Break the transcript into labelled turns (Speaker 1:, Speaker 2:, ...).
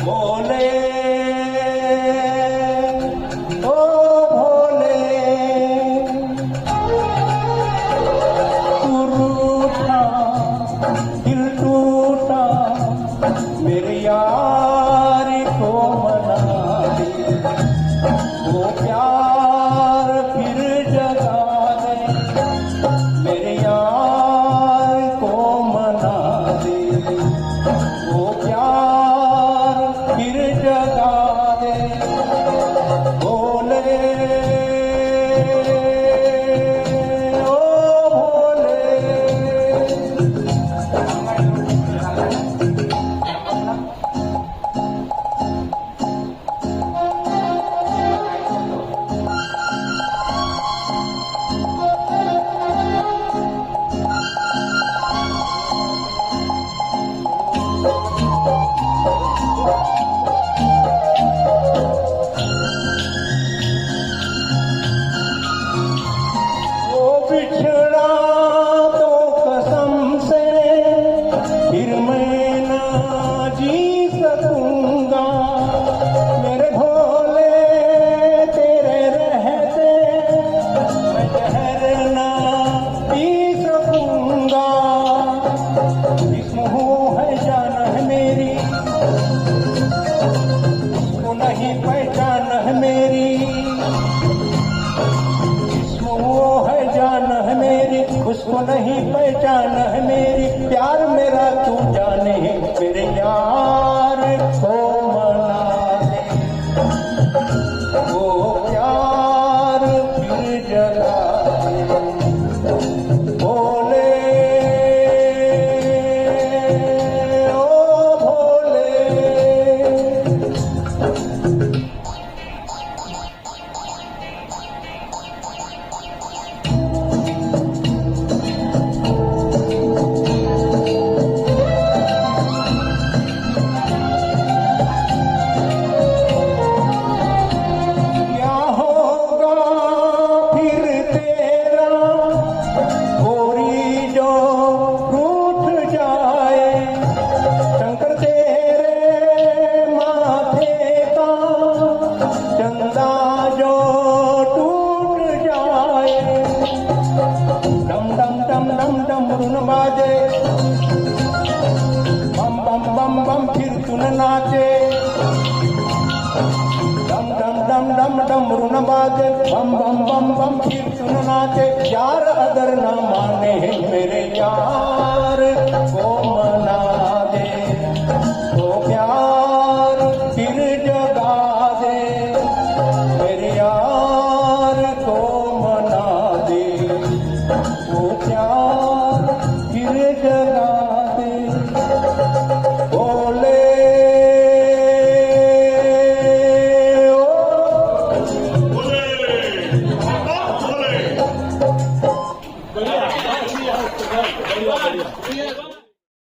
Speaker 1: भोले ओ भोले तू रूठा दिल टूटा मेरे यार को मना दे वो प्यार फिर जगा दे मेरे यार को मना दे वो प्यार फिर जगा दे भोले ओ भोले बिछड़ा तो कसम से फिर मैं ना जी सकूंगा मेरे भोले तेरे रहते मैं जहर ना पी सकूंगा इसमें हो है जान है मेरी उसको नहीं पहचान है मेरी वो है जान है मेरी उसको नहीं पहचान है मेरी प्यार मेरा तू जाने मेरे यार को मना दे वो प्यार फिर जगा दे भोले ओ भोले बाजे बम बम बम बम फिर सुन नाचे डम डम डम डम डमरू न बाजे बम बम बम बम फिर सुन नाचे यार अगर न माने मेरे यार को मना दे तो प्यार फिर जगा दे मेरे यार को मना दे वो प्यार फिर जगा दे भोले
Speaker 2: बढ़िया